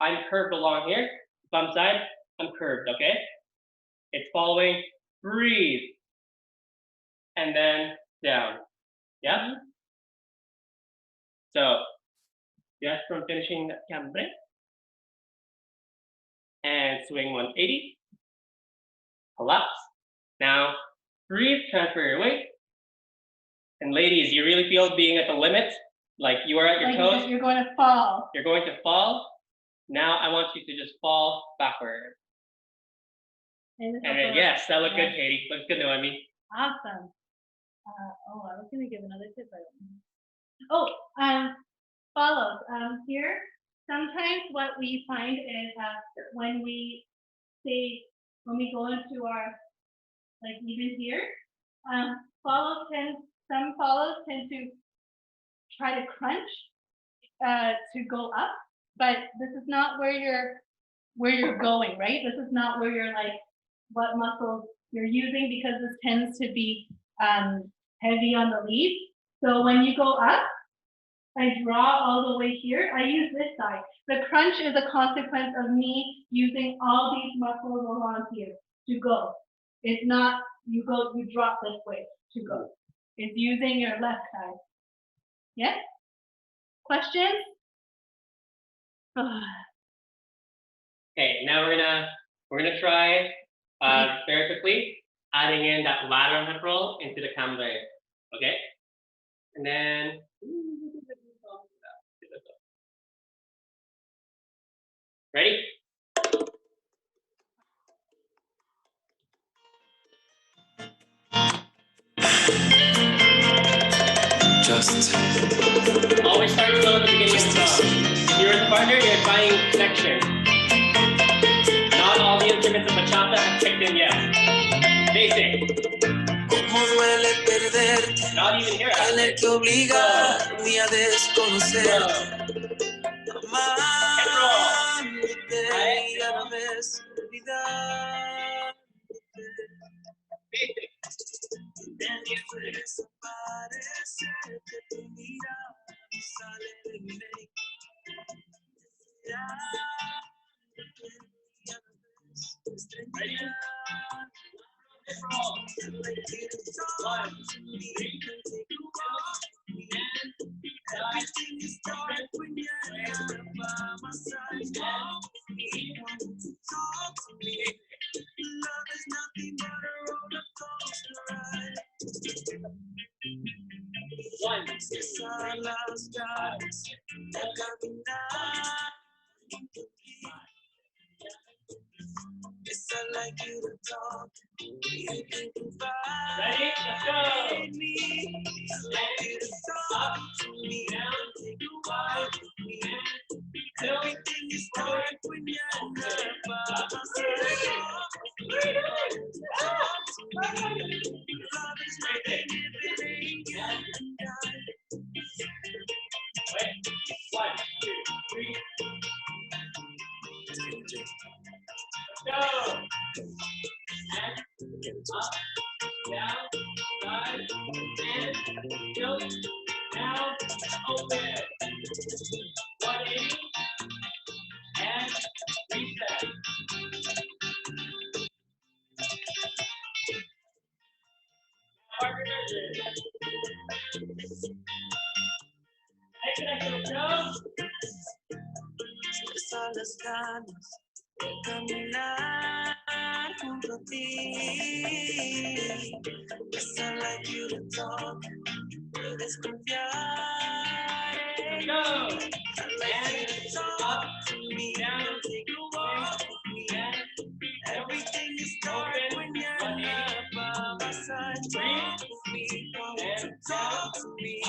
I'm curved along here. If I'm side, I'm curved, okay? It's following, breathe, and then down, yeah? So, just from finishing that cambrai, and swing 180, collapse. Now, breathe, transfer your weight. And ladies, you really feel being at the limit, like you are at your toes. You're going to fall. You're going to fall. Now I want you to just fall backward. And then, yes, that looked good, Katie. Looks good, Noemi. Awesome. I was going to give another tip. Follows. Here, sometimes what we find is when we go into our, like even here, some follows tend to try to crunch to go up, but this is not where you're going, right? This is not where you're like what muscles you're using, because this tends to be heavy on the lead. So when you go up, I draw all the way here. I use this side. The crunch is a consequence of me using all these muscles along here to go. It's not you drop this way to go. It's using your left side. Yes? Questions? Okay, now we're gonna try very quickly adding in that lateral hip roll into the cambrai. Okay? And then ready? Just always start slow at the beginning of the song. If you're with a partner, you're finding connection. Not all the instruments of bachata have kicked in yet. Basic. cómo duele perderte, Not even here. tener que obligarme a desconocer, amándote y a la vez olvidarte. Basic. Desaparece que tu mirada sale de mi mente. Ready? 1, Love is nothing but a roller coaster ride. 1, 2, Besar las caras, a caminar junto a ti. Yes, I like you to talk. You can confide ready? Let's go. in me. I like you to talk to me. Take a walk with me. Everything is perfect Son las ganas de caminar junto a ti. Yes, I like you to talk, puedes confiar en mí. I like you to talk to me, don't take a walk with me. Everything is dark when you're not by my side. Talk with me, why won't you talk to me?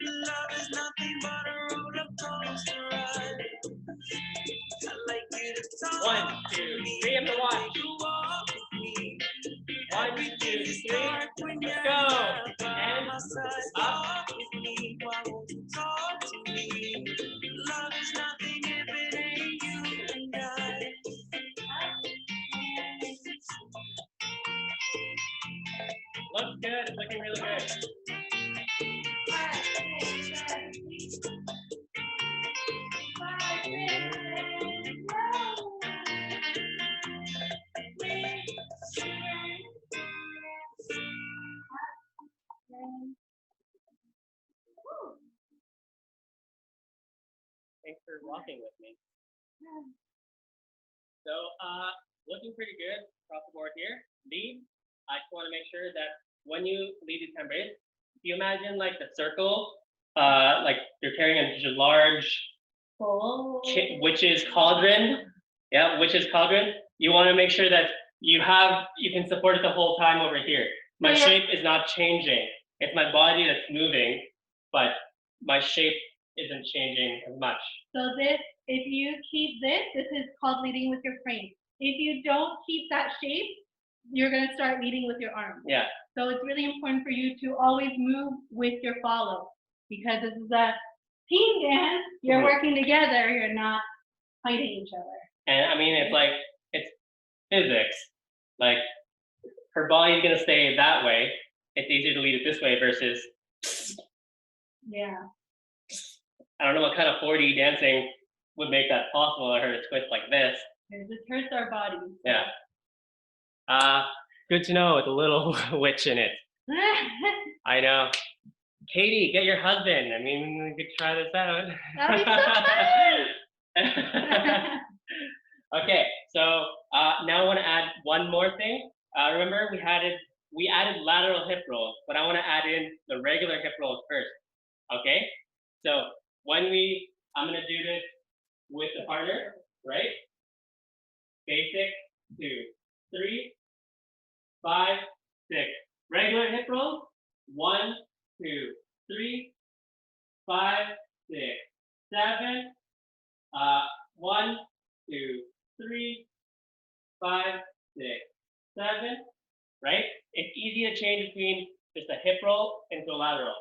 Love is nothing but a roller coaster ride. I like you to talk. 1, 2, 3, and the watch. Take a walk with me. 1, 2, Everything is 3. dark when you're Go. not by And my side. up. Talk with me, why won't you talk to me? Love is nothing if it ain't you and I. Looks good. It's looking really good. Thanks for walking with me. So, looking pretty good across the board here. Lead. I just want to make sure that when you lead these temperatures, if you imagine like the circle, like you're carrying a large witch's cauldron. Yeah, witch's cauldron. You want to make sure that you can support it the whole time over here. My shape is not changing. It's my body that's moving, but my shape isn't changing as much. So this, if you keep this is called leading with your frame. If you don't keep that shape, you're gonna start leading with your arms. Yeah. So it's really important for you to always move with your follow, because this is a team dance. You're working together. You're not fighting each other. And I mean, it's physics. Like her body's gonna stay that way. It's easier to lead it this way versus. Yeah. I don't know what kind of 4D dancing would make that possible. I heard a twist like this. It just hurts our bodies. Yeah. Good to know with a little witch in it. I know. Katie, get your husband. I mean, we could try this out. That'd be so fun. Okay, so now I want to add one more thing. Remember, we added lateral hip rolls, but I want to add in the regular hip rolls first. Okay, so I'm gonna do this with the partner, right? Basic, 2, 3, 5, 6. Regular hip rolls, 1, 2, 3, 5, 6, 7. 1, 2, 3, 5, 6, 7. Right? It's easy to change between just a hip roll into a lateral.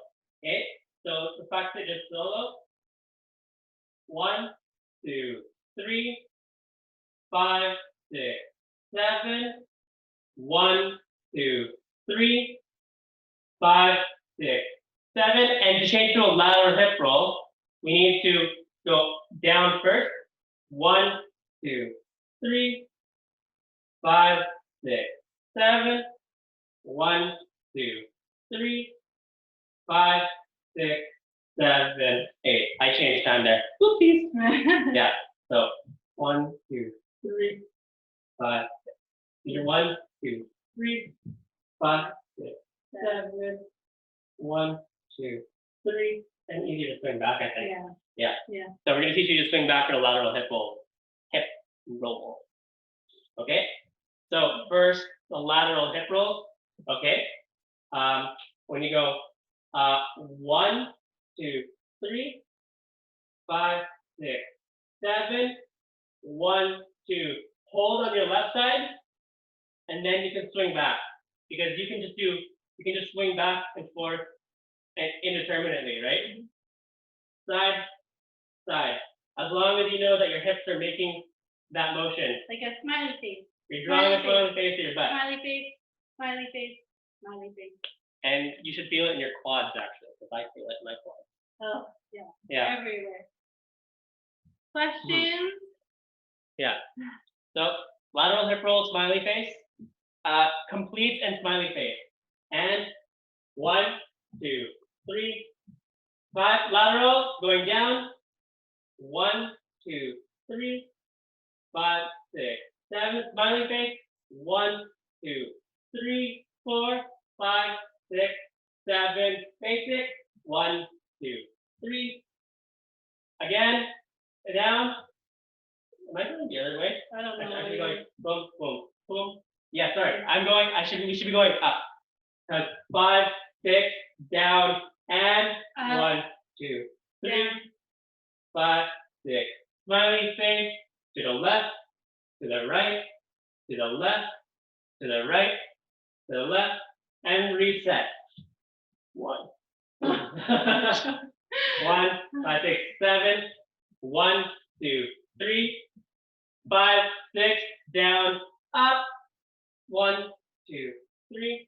Okay? So the fact that just solo. 1, 2, 3, 5, 6, 7. 1, 2, 3, 5, 6, 7. And to change to a lateral hip roll, we need to go down first. 1, 2, 3, 5, 6, 7. 1, 2, 3, 5, 6, 7, 8. I changed time there. Whoopsies. Yeah. So 1, 2, 3, 5, 6. Either 1, 2, 3, 5, 6, 7. 1, 2, 3. And easier to swing back, I think. Yeah. So we're gonna teach you to swing back in a lateral hip roll. Okay. So first, the lateral hip roll. Okay. When you go 1, 2, 3, 5, 6, 7. 1, 2. Hold on your left side, and then you can swing back, because you you can just swing back and forth and indeterminately, right? Side, side. As long as you know that your hips are making that motion. Like a smiley face. You're drawing a Smiley smiley face to your butt. Smiley face, smiley face, smiley face. And you should feel it in your quads, actually, because I feel it in my quads. Oh, yeah. Yeah. Everywhere. Questions? Yeah. So lateral hip roll, smiley face, complete and smiley face. And 1, 2, 3, 5. Lateral going down. 1, 2, 3, 5, 6, 7. Smiley face. 1, 2, 3, 4, 5, 6, 7. Basic. 1, 2, 3. Again. Down. Am I going the other way? I don't know. I should be going boom, boom, boom. Yeah, sorry. We should be going up. 5, 6, down, and 1, 2, 3, 5, 6. Smiley face to the left, to the right, to the left, to the right, to the left, and reset. 1. 1, 5, 6, 7. 1, 2, 3, 5, 6, down, up. 1, 2, 3,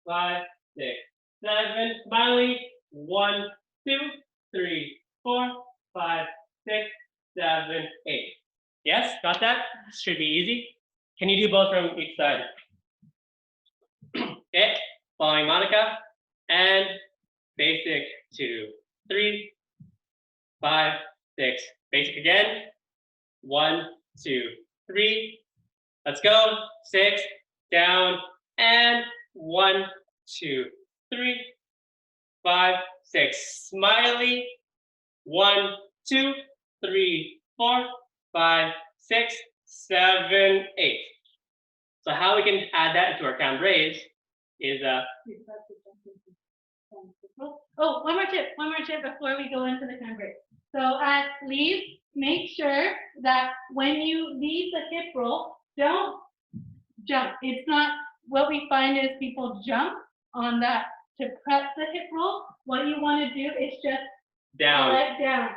5, 6, 7. Smiley. 1, 2, 3, 4, 5, 6, 7, 8. Yes, got that? Should be easy. Can you do both from each side? Okay, following Monica. And basic 2, 3, 5, 6. Basic again. 1, 2, 3. Let's go. 6, down, and 1, 2, 3, 5, 6. Smiley. 1, 2, 3, 4, 5, 6, 7, 8. So how we can add that into our cambres is Oh, one more tip before we go into the cambrai. So at leave, make sure that when you leave the hip roll, don't jump. It's not, what we find is people jump on that to prep the hip roll. What you want to do is just down. let down.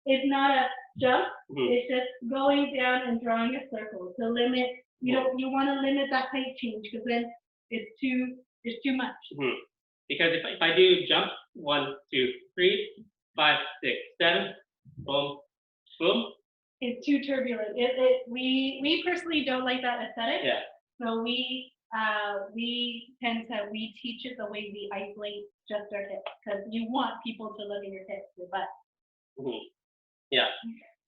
It's not a jump, Mhm. it's just going down and drawing a circle to limit, you want to limit that height change because then it's too much. Mhm. Because if I do jump, 1, 2, 3, 5, 6, 7, boom, boom. It's too turbulent. We personally don't like that aesthetic. Yeah. So we teach it the way we isolate just our hips because you want people to look at your hips, your butt. Mhm. Yeah.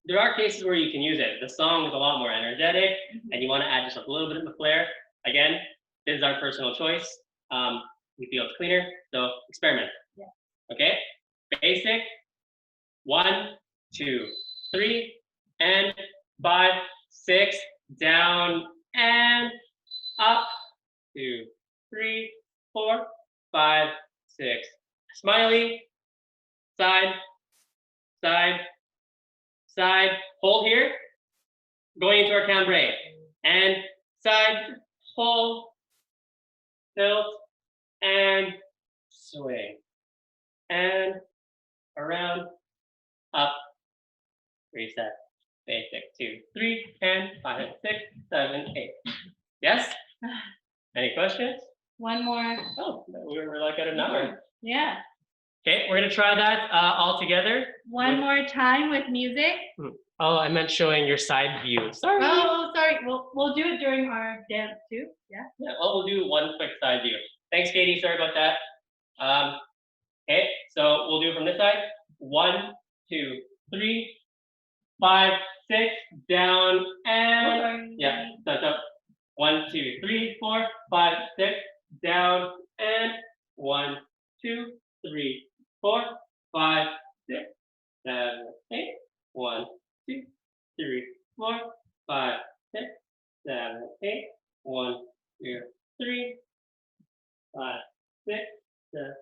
There are cases where you can use it. The song is a lot more energetic, and you want to add just a little bit of a flair. Again, this is our personal choice. We feel it's cleaner, so experiment. Yeah. Okay. Basic. 1, 2, 3, and 5, 6. Down and up. 2, 3, 4, 5, 6. Smiley. Side. Side. Side. Hold here. Going into our cambrai. And side. Hold. Tilt. And swing. And around. Up. Reset. Basic. 2, 3, and 5, 6, 7, 8. Yes? Any questions? One more. Oh, we're like at an hour. Yeah. Okay, we're gonna try that all together. One more time with music. Oh, I meant showing your side view. Sorry. Oh, sorry. We'll do it during our dance too. Yeah. Yeah, well, we'll do one quick side view. Thanks, Katie. Sorry about that. Okay, so we'll do it from this side. 1, 2, 3, 5, 6, down and yeah. So 1, 2, 3, 4, 5, 6, down and 1, 2, 3, 4, 5, 6, 7, 8. 1, 2, 3, 4, 5, 6, 7, 8. 1, 2, 3, 5, 6, 7,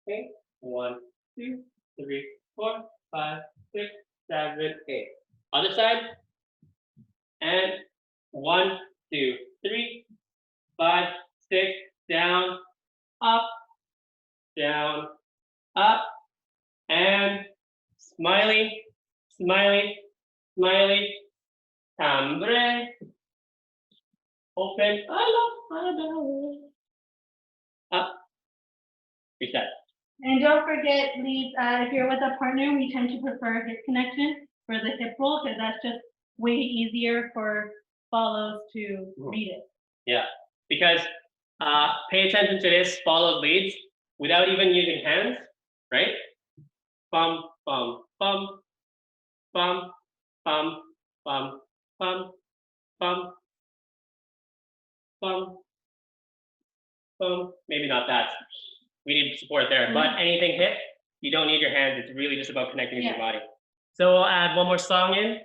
8. 1, 2, 3, 4, 5, 6, 7, 8. Other side. And 1, 2, 3, 5, 6, down up, down, up, and smiley, smiley, smiley, cambre, open, up, reset. And don't forget, leave, if you're with a partner, we tend to prefer hip connection for the hip roll because that's just way easier for follows to read it. Yeah, because pay attention to this followed leads without even using hands, right? Bum, bum, bum, bum, bum, bum, bum, bum, bum, bum. Maybe not that. We need support there, but anything hit, you don't need your hands. It's really just about connecting with your body. So we'll add one more song in,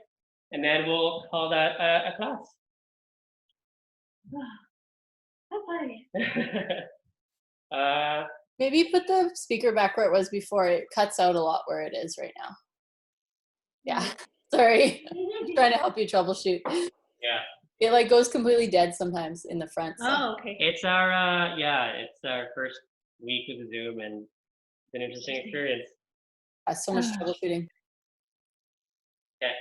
and then we'll call that a class. Maybe put the speaker back where it was before. It cuts out a lot where it is right now. Yeah, sorry. I'm trying to help you troubleshoot. Yeah. It like goes completely dead sometimes in the front. So. Oh, okay. It's our it's our first week with the Zoom, and it's an interesting experience. So much troubleshooting. Okay.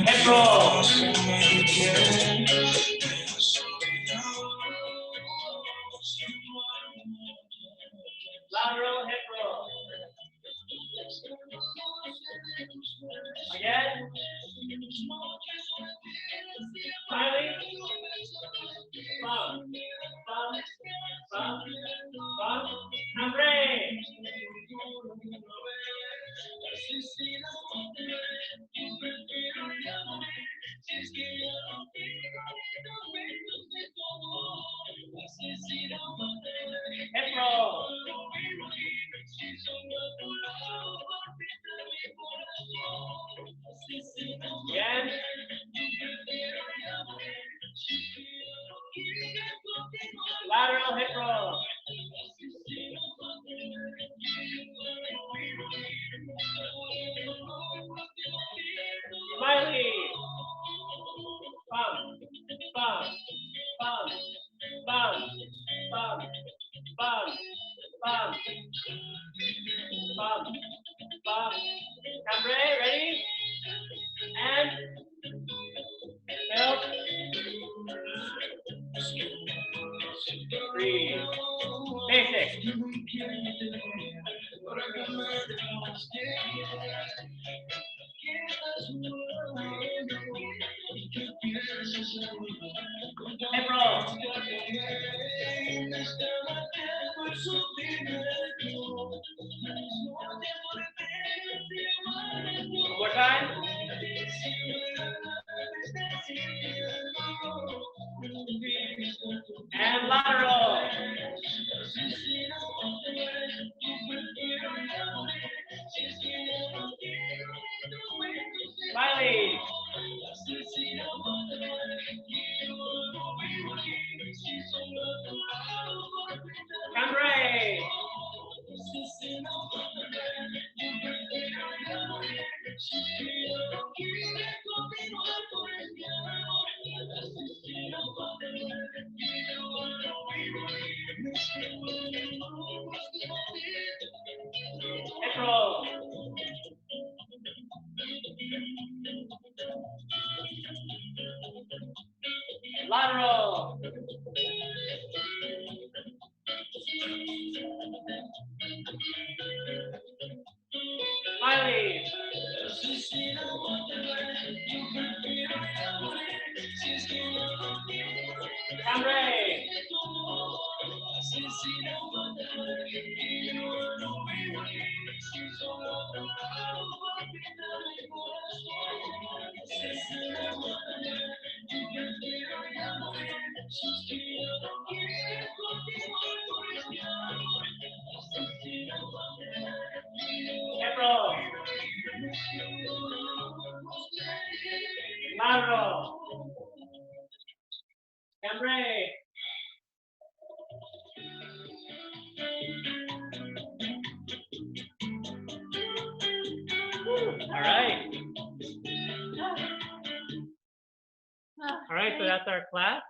Hip roll. Lateral hip roll. Again. Smiley. Bum. Bum. Bum. Bum. Hambre. Hip roll. Again. Lateral hip roll. Smiley. Bum. Bum. Bum. Bum. Bum. Bum. Bum. Bum. Bum. Cambre, ready? And build. Breathe. Basic. Hip roll. One more time. And lateral. Smiley. Cambrai. Control. Lateral. Smiley. Cambrai. Control. Lateral. Cambrai. All right. All right, so that's our class.